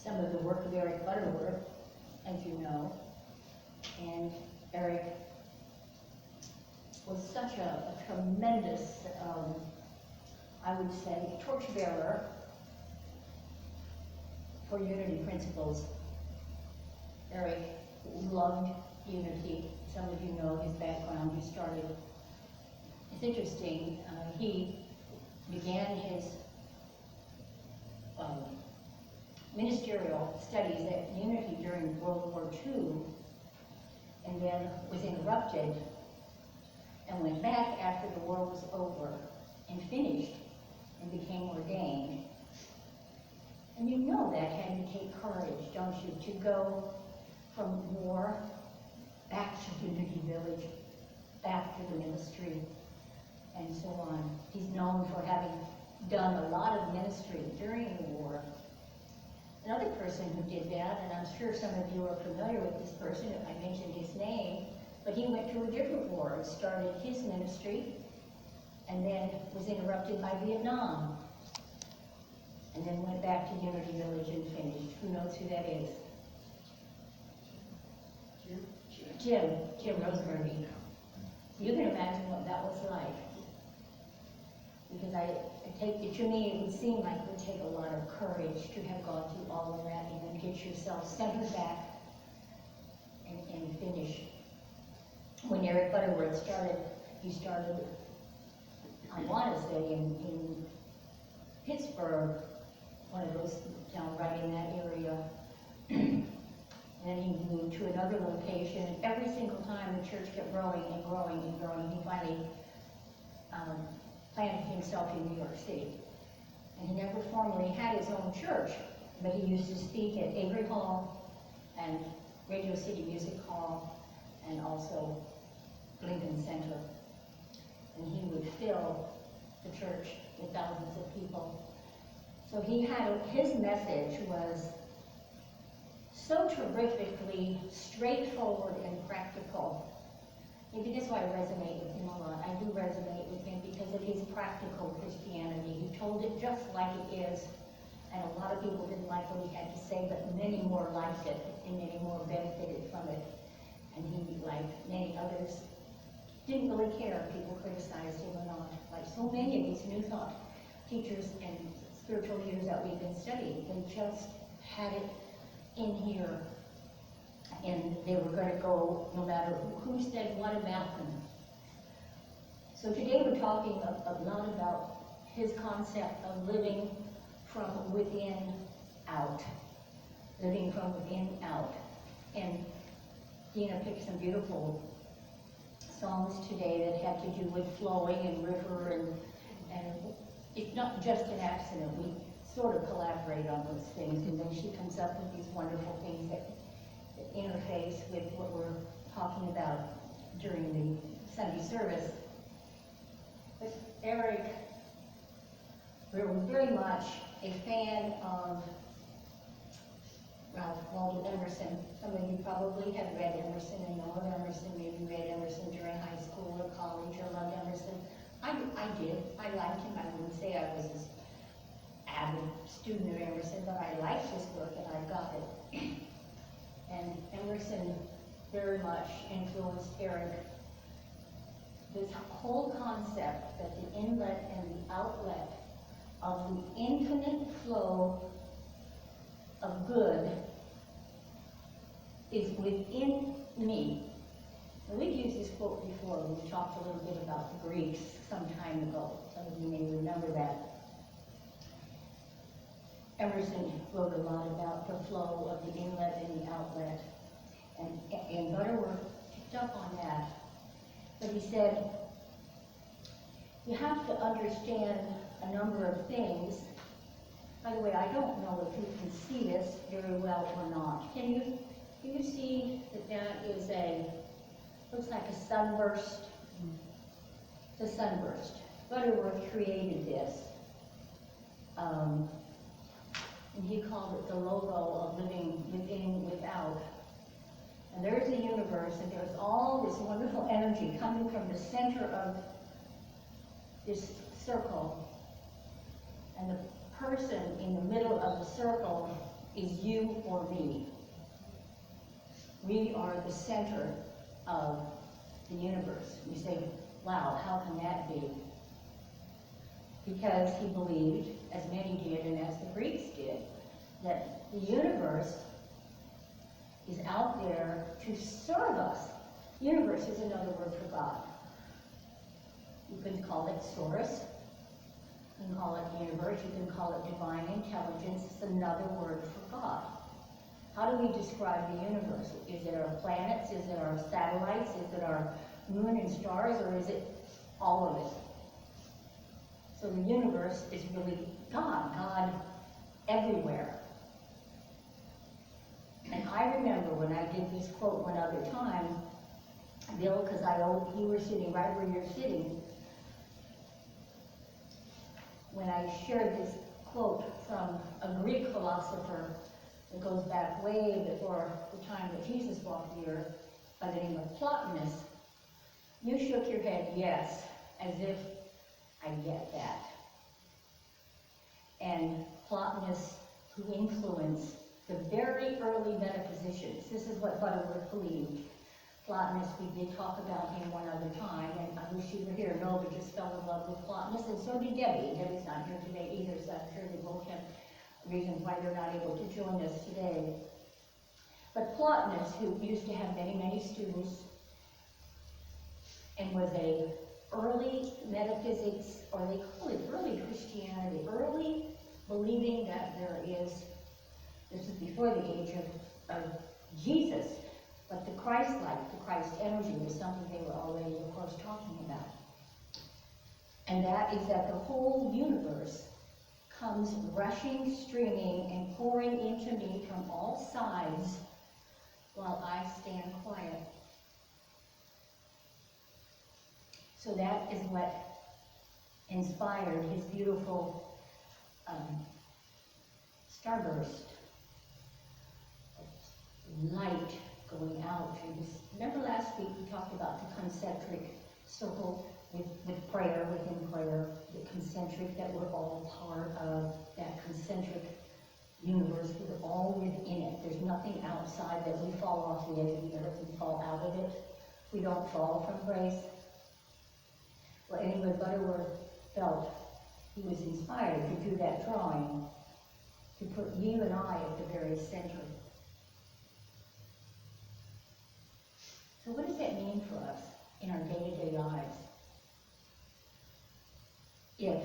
some of the work of Eric Butterworth, as you know. And Eric was such a tremendous, I would say, torchbearer for unity principles. Eric loved unity. Some of you know his background. He started, it's interesting, he began his ministerial studies at Unity during World War II, and then was interrupted, and went back after the war was over, and finished, and became ordained. And you know that had to take courage, don't you, to go from war back to Unity Village, back to the ministry, and so on. He's known for having done a lot of ministry during the war. Another person who did that, and I'm sure some of you are familiar with this person if I mentioned his name, but he went to a different war and started his ministry, and then was interrupted by Vietnam, and then went back to Unity Village and finished. Who knows who that is? Jim Roseberry. You can imagine what that was like. Because I take it, to me, it would seem like it would take a lot of courage to have gone through all of that and then get yourself centered back and finish. When Eric Butterworth started, he started, I want to say, in Pittsburgh, one of those towns right in that area. And then he moved to another location. Every single time the church kept growing and growing and growing, he finally planted himself in New York City. And he never formally had his own church, but he used to speak at Avery Hall and Radio City Music Hall and also Lincoln Center. And he would fill the church with thousands of people. So he had, his message was so terrifically straightforward and practical. Maybe that's why I resonate with him a lot. I do resonate with him because of his practical Christianity. He told it just like it is, and a lot of people didn't like what he had to say, but many more liked it, and many more benefited from it. And he, like many others, didn't really care if people criticized him or not. Like so many of these New Thought teachers and spiritual leaders that we've been studying, they just had it in here, and they were going to go no matter who said what about them. So today we're talking a lot about his concept of living from within out. Living from within out. And Dina picked some beautiful songs today that had to do with flowing and river, and it's not just an accident. We sort of collaborate on those things, and then she comes up with these wonderful things that interface with what we're talking about during the Sunday service. But Eric, we're very much a fan of Ralph Waldo Emerson. Some of you probably have read Emerson and know of Emerson. Maybe read Emerson during high school or college or loved Emerson. I did. I liked him. I wouldn't say I was an avid student of Emerson, but I liked his work and I got it. And Emerson very much influenced Eric. This whole concept that the inlet and the outlet of the infinite flow of good is within me. And we've used this quote before. We talked a little bit about the Greeks some time ago. Some of you may remember that. Emerson wrote a lot about the flow of the inlet and the outlet. And Butterworth picked up on that. But he said, you have to understand a number of things. By the way, I don't know if you can see this very well or not. Can you see that that is looks like a sunburst? It's a sunburst. Butterworth created this. And he called it the logo of living within, without. And there's the universe, and there's all this wonderful energy coming from the center of this circle. And the person in the middle of the circle is you or me. We are the center of the universe. You say, wow, how can that be? Because he believed, as many did and as the Greeks did, that the universe is out there to serve us. Universe is another word for God. You can call it source, you can call it universe, you can call it divine intelligence. It's another word for God. How do we describe the universe? Is it our planets? Is it our satellites? Is it our moon and stars? Or is it all of it? So the universe is really God, God everywhere. And I remember when I did this quote one other time, Bill, because you were sitting right where you're sitting, when I shared this quote from a Greek philosopher that goes back way before the time that Jesus walked the earth, by the name of Plotinus, you shook your head yes, as if I get that. And Plotinus, who influenced the very early metaphysicians, this is what Butterworth believed. Plotinus, we did talk about him one other time, and I wish you were here. Nova just fell in love with Plotinus, and so did Debbie. Debbie's not here today either, so I'm sure they both have reasons why they're not able to join us today. But Plotinus, who used to have many, many students, and was a early metaphysics, or they call it early Christianity, early believing that there is, this is before the age of Jesus, but the Christ-like, the Christ energy was something they were already, of course, talking about. And that is that the whole universe comes rushing, streaming, and pouring into me from all sides while I stand quiet. So that is what inspired his beautiful starburst of light going out. Remember last week we talked about the concentric circle with prayer, within prayer, the concentric, that we're all part of that concentric universe. We're all within it. There's nothing outside that we fall off the edge of the earth and fall out of it. We don't fall from grace. Well, anyway, Butterworth felt he was inspired to do that drawing, to put you and I at the very center. So what does that mean for us in our day-to-day lives? If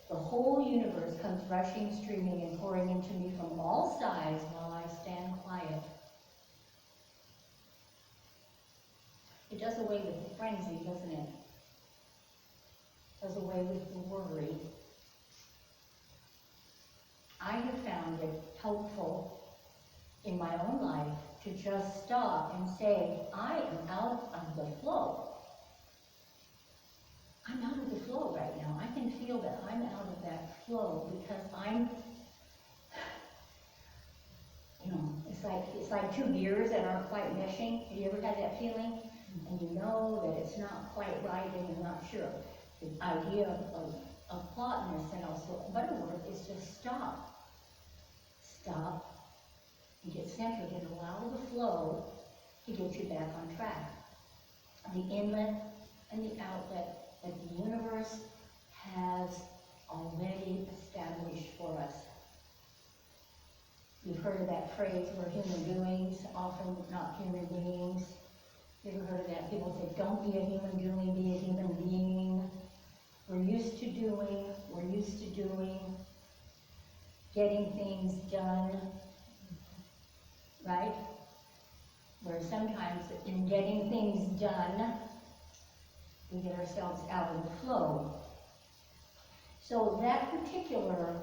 the whole universe comes rushing, streaming, and pouring into me from all sides while I stand quiet, it does away with the frenzy, doesn't it? Does away with the worry. I have found it helpful in my own life to just stop and say, I am out of the flow. I'm out of the flow right now. I can feel that I'm out of that flow because I'm, it's like two gears that aren't quite meshing. Have you ever had that feeling? And you know that it's not quite right and you're not sure. The idea of Plotinus and also Butterworth is just stop. Stop and get centered and allow the flow to get you back on track. The inlet and the outlet that the universe has already established for us. You've heard of that phrase, we're human doings, often not human beings. You ever heard of that? People say, don't be a human doing, be a human being. We're used to doing, getting things done, right? Where sometimes in getting things done, we get ourselves out of the flow. So that particular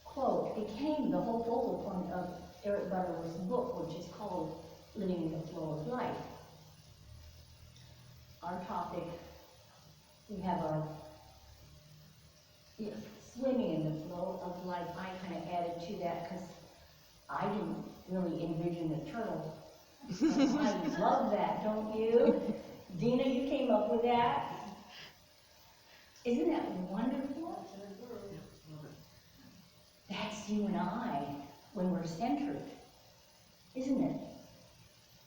quote became the whole focal point of Eric Butterworth's book, which is called Living in the Flow of Life. Our topic, we have our swimming in the flow of life. I kind of added to that because I didn't really envision the turtle. I love that, don't you? Dina, you came up with that? Isn't that wonderful? That's you and I. when we're centered, isn't it?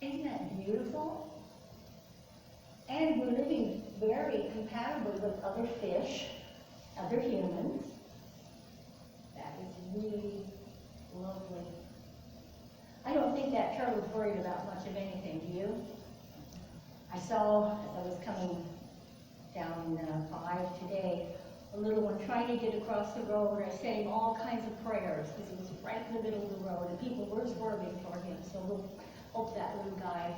Isn't that beautiful? And we're living very compatible with other fish, other humans. That is really lovely. I don't think that turtle's worried about much of anything, do you? I saw, as I was coming down 5 today, a little one trying to get across the road. I sent him all kinds of prayers because he was right in the middle of the road and people were swerving for him. So we'll hope that little guy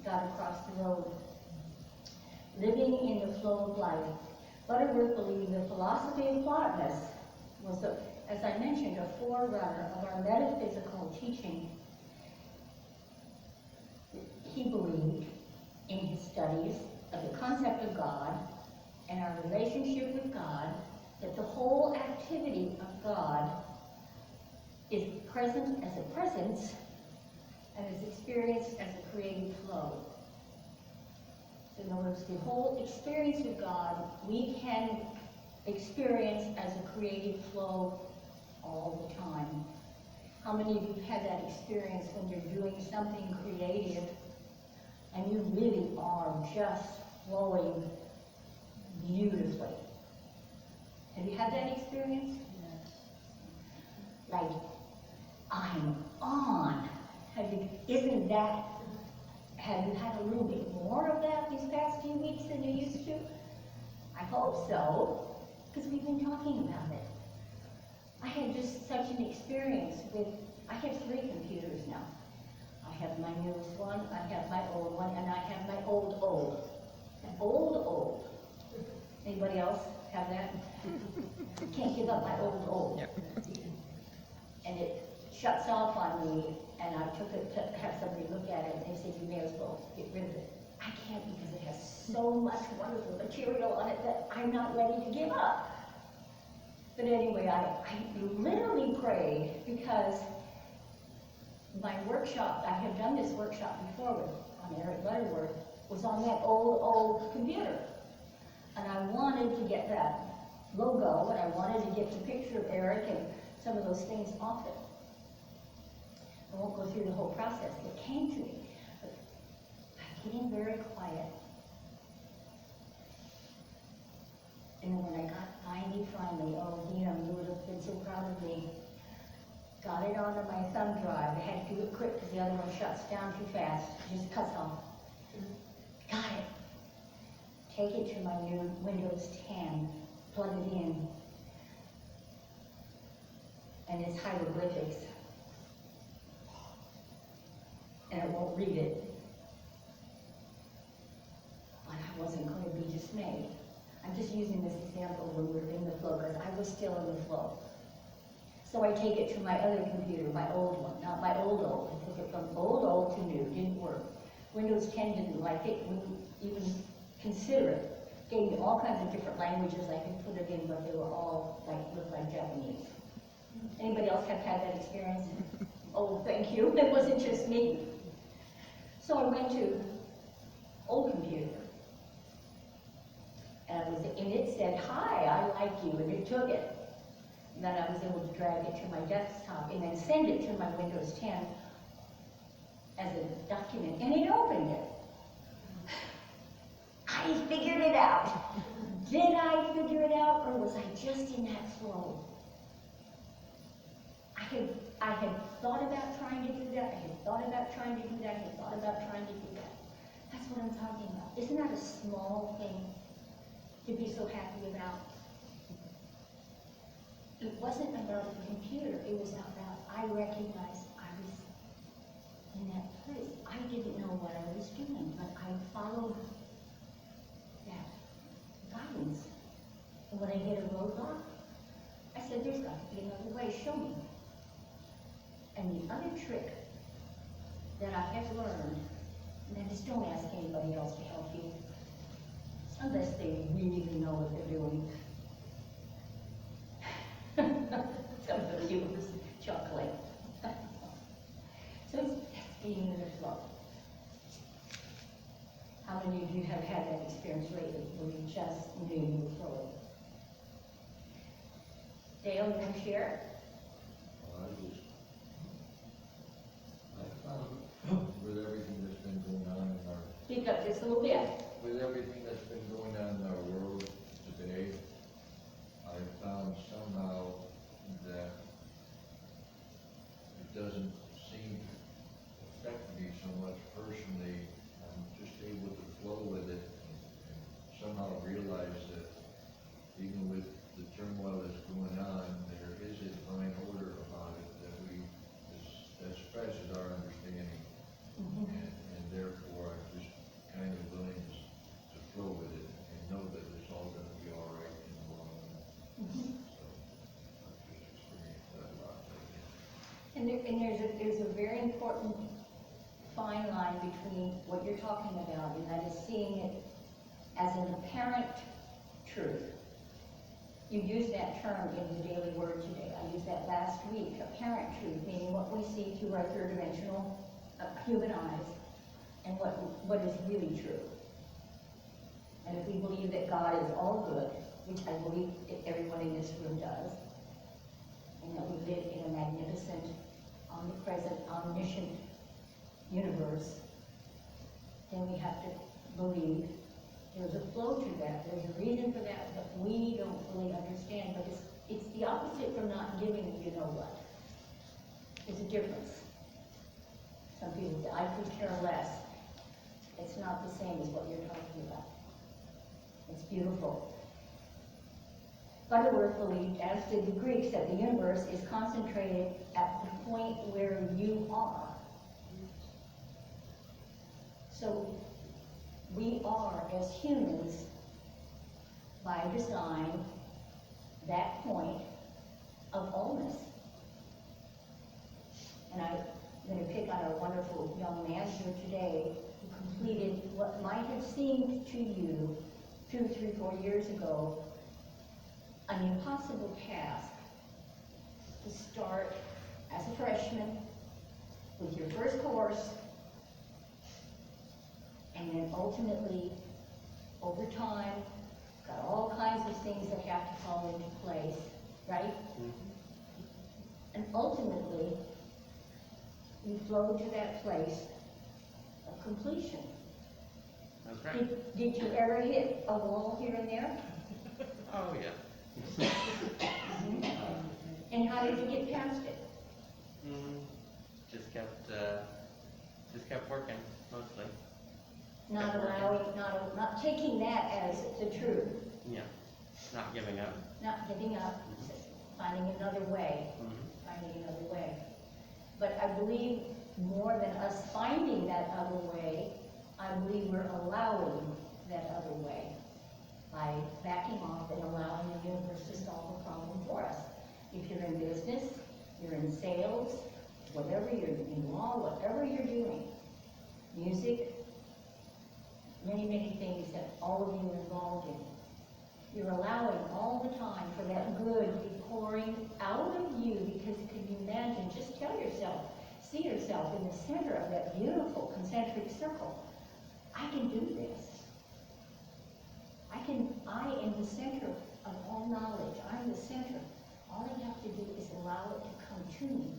got across the road. Living in the flow of life. Butterworth believed the philosophy of Plotinus was, as I mentioned, a forerunner of our metaphysical teaching. He believed in his studies of the concept of God and our relationship with God, that the whole activity of God is present as a presence and is experienced as a creative flow. So in other words, the whole experience of God, we can experience as a creative flow all the time. How many of you have had that experience when you're doing something creative and you really are just flowing beautifully? Have you had that experience? Yes. Like, I'm on. Have you had a little bit more of that these past few weeks than you used to? I hope so, because we've been talking about it. I had just such an experience with, I have 3 computers now. I have my newest one, I have my old one, and I have my old. Old. Anybody else have that? Can't give up my old. Yep. And it shuts off on me, and I took it to have somebody look at it, and they said, you may as well get rid of it. I can't, because it has so much wonderful material on it that I'm not ready to give up. But anyway, I literally prayed, because my workshop, I have done this workshop before on Eric Butterworth, was on that old computer. And I wanted to get that logo, and I wanted to get the picture of Eric and some of those things off it. I won't go through the whole process. It came to me. But I'm getting very quiet. And then when I got finally, oh, Dina, you would have been so proud of me. Got it onto my thumb drive. I had to do it quick because the other one shuts down too fast. It just cuts off. Got it. Take it to my new Windows 10. Plug it in. And it's hieroglyphics. And it won't read it. But I wasn't going to be dismayed. I'm just using this example when we're in the flow, because I was still in the flow. So I take it to my other computer, my old one, not my old. I took it from old to new, didn't work. Windows 10 didn't like it, wouldn't even consider it. Gave me all kinds of different languages I could put it in, but they were all looked like Japanese. Anybody else have had that experience? Oh, thank you. It wasn't just me. So I went to old computer. And it said, hi, I like you, and it took it. And then I was able to drag it to my desktop and then send it to my Windows 10 as a document, and it opened it. I figured it out. Did I figure it out, or was I just in that flow? I had thought about trying to do that, I had thought about trying to do that, I had thought about trying to do that. That's what I'm talking about. Isn't that a small thing to be so happy about? It wasn't about the computer, it was about, I recognized I was in that place. I didn't know what I was doing, but I followed that guidance. And when I hit a roadblock, I said, there's got to be another way, show me. And the other trick that I have learned, and that is, don't ask anybody else to help you, unless they really know what they're doing. Some of you was chuckling. So it's being in the flow. How many of you have had that experience lately where you just knew you were flowing? Dale, you want to share? speak up just a little bit. With everything that's been going on in our world today, I found somehow that it doesn't seem to affect me so much personally. I'm just able to flow with it and somehow realize that even with the turmoil that's going on, there is a divine order about it that surpasses our understanding. And therefore, I'm just kind of willing to flow with it and know that it's all going to be all right in the long run. So, I've just experienced that a lot lately. And there's a very important fine line between what you're talking about, and that is seeing it as an apparent truth. You used that term in the daily word today. I used that last week. Apparent truth, meaning what we see through our third-dimensional human eyes, and what is really true. And if we believe that God is all good, which I believe everyone in this room does, and that we live in a magnificent, omnipresent, omniscient universe, then we have to believe there's a flow to that. There's a reason for that that we don't really understand, but it's the opposite from not giving you know what. There's a difference. Some people say, I could care less. It's not the same as what you're talking about. It's beautiful. Butterworth believed, as did the Greeks, that the universe is concentrated at the point where you are. So we are, as humans, by design, that point of allness. And I'm going to pick on a wonderful young man here today who completed what might have seemed to you 2, 3, 4 years ago an impossible task to start as a freshman with your first course, and then ultimately, over time, got all kinds of things that have to fall into place, right? And ultimately, you flow to that place of completion. That's right. Did you ever hit a wall here and there? Oh, yeah. And how did you get past it? Just kept working, mostly. Not allowing, not taking that as the truth. Yeah. Not giving up. Not giving up, finding another way, finding another way. But I believe more than us finding that other way, I believe we're allowing that other way by backing off and allowing the universe to solve a problem for us. If you're in business, you're in sales, whatever you're in law, whatever you're doing, music, many, many things that all of you are involved in. You're allowing all the time for that good to be pouring out of you, because can you imagine, just tell yourself, see yourself in the center of that beautiful concentric circle. I can do this. I am the center of all knowledge. I'm the center. All I have to do is allow it to come to me.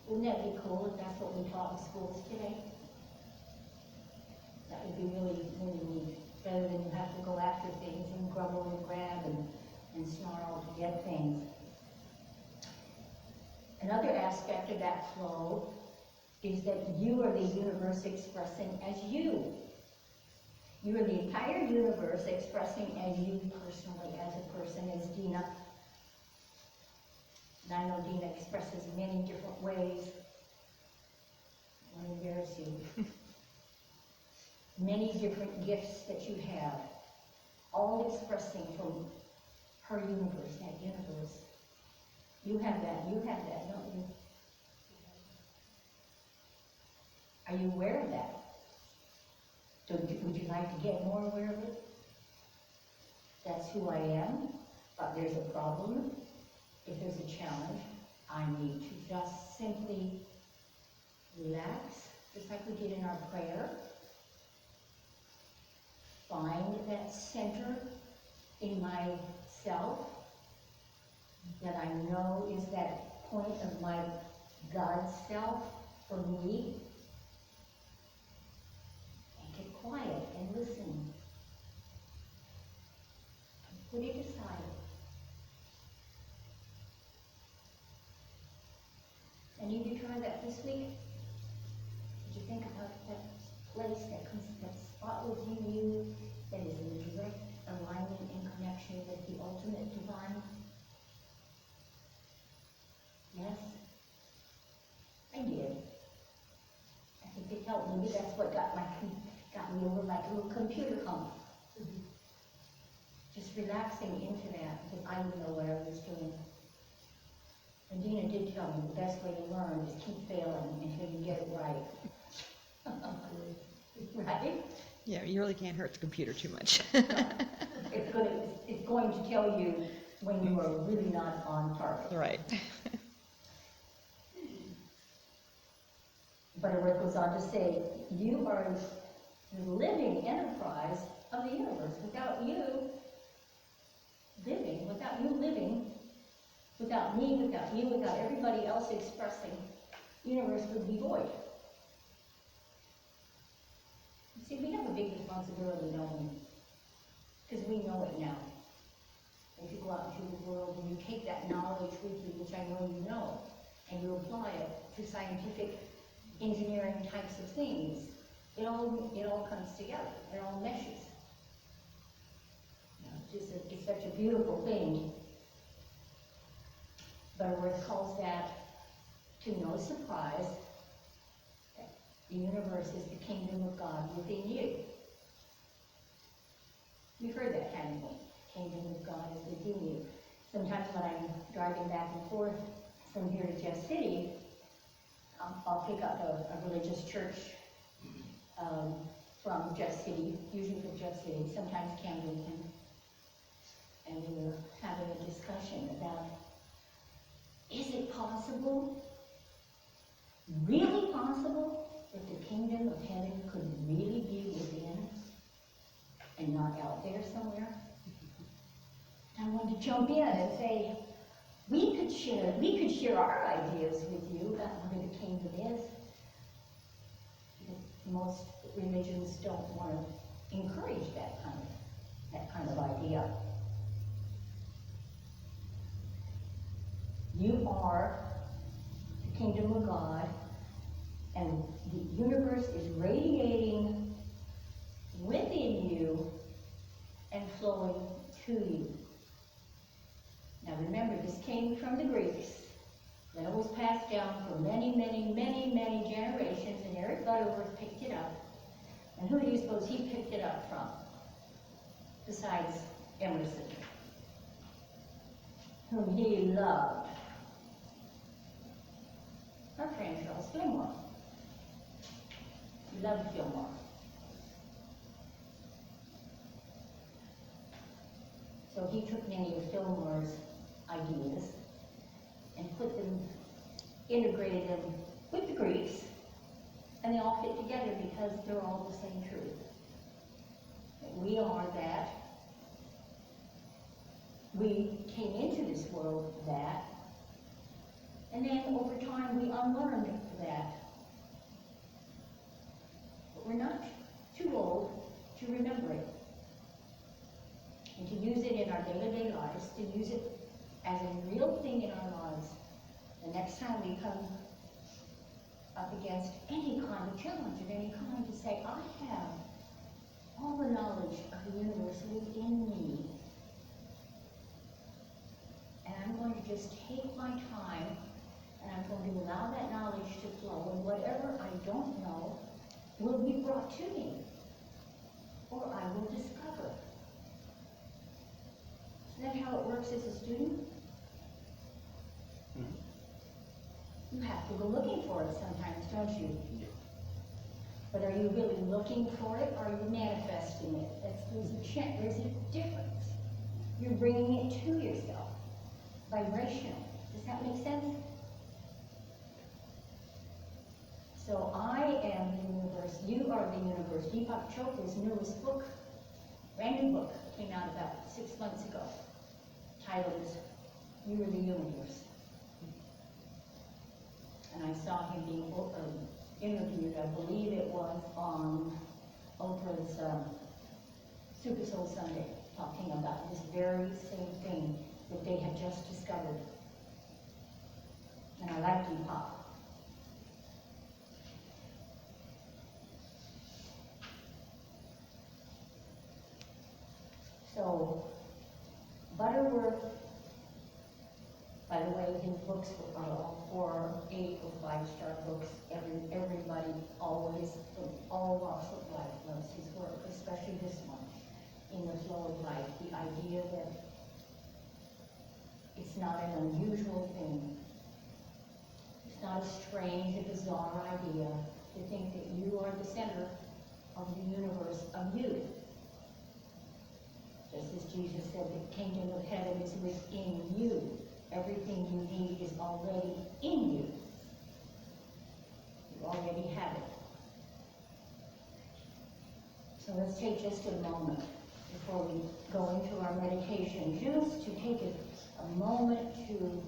Wouldn't that be cool if that's what we taught in schools today? That would be really, really neat. Rather than you have to go after things and grumble and grab and snarl to get things. Another aspect of that flow is that you are the universe expressing as you. You are the entire universe expressing as you personally, as a person, as Dina. And I know Dina expresses many different ways. I want to embarrass you. Many different gifts that you have, all expressing from her universe, that universe. You have that, don't you? Are you aware of that? Would you like to get more aware of it? That's who I am, but there's a problem. If there's a challenge, I need to just simply relax, just like we did in our prayer. Find that center in myself that I know is that point of my God self for me. quiet and listen. Put it aside. I need to try that this week. Did you think about that place, that spot within you that is in direct alignment and connection with the ultimate divine? Yes? I did. I think it helped. Maybe that's what got me over like a little computer hump. Just relaxing into that, because I didn't know what I was doing. And Dina did tell me the best way to learn is keep failing until you get it right. Right? Yeah, you really can't hurt the computer too much. It's going to tell you when you are really not on target. Right. Butterworth goes on to say, you are the living enterprise of the universe. Without you living, without me, without you, without everybody else expressing, the universe would be void. You see, we have a big responsibility, don't we? Because we know it now. If you go out into the world and you take that knowledge with you, which I know you know, and you apply it to scientific engineering types of things, it all comes together. It all meshes. It's such a beautiful thing. Butterworth calls that, to no surprise, that the universe is the kingdom of God within you. You've heard that, haven't you? Kingdom of God is within you. Sometimes when I'm driving back and forth from here to Jeff City, I'll pick up a religious church from Jeff City, usually from Jeff City, sometimes Camden, and we were having a discussion about, is it possible, really possible, that the kingdom of heaven could really be within and not out there somewhere? I wanted to jump in and say, we could share our ideas with you about where the kingdom is. Because most religions don't want to encourage that kind of idea. You are the kingdom of God, and the universe is radiating within you and flowing to you. Now remember, this came from the Greeks. Then it was passed down for many, many, many, many generations, and Eric Butterworth picked it up. And who do you suppose he picked it up from? Besides Emerson, whom he loved. Our friend Charles Fillmore. He loved Fillmore. So he took many of Fillmore's ideas and integrated them with the Greeks, and they all fit together because they're all the same truth. That we are that. We came into this world that, and then over time we unlearned that. But we're not too old to remember it, and to use it in our day-to-day lives, to use it as a real thing in our lives. The next time we come up against any kind of challenge of any kind, to say, I have all the knowledge of the universe within me. And I'm going to just take my time, and I'm going to allow that knowledge to flow, and whatever I don't know will be brought to me, or I will discover. Isn't that how it works as a student? You have to go looking for it sometimes, don't you? Yeah. But are you really looking for it, or are you manifesting it? There's a difference. You're bringing it to yourself. Vibrational. Does that make sense? So I am the universe. You are the universe. Deepak Chopra's newest book, brand new book, came out about 6 months ago. Titled is You Are the Universe. And I saw him being interviewed, I believe it was on Oprah's Super Soul Sunday, talking about this very same thing that they had just discovered. And I like Depop. So, Butterworth, by the way, his books are all 4, 8, or 5-star books. Everybody always, from all walks of life, loves his work, especially this one, In the Flow of Life. The idea that it's not an unusual thing. It's not a strange, a bizarre idea to think that you are the center of the universe of you. Just as Jesus said, the kingdom of heaven is within you. Everything you need is already in you. You already have it. So let's take just a moment before we go into our meditation, just to take a moment to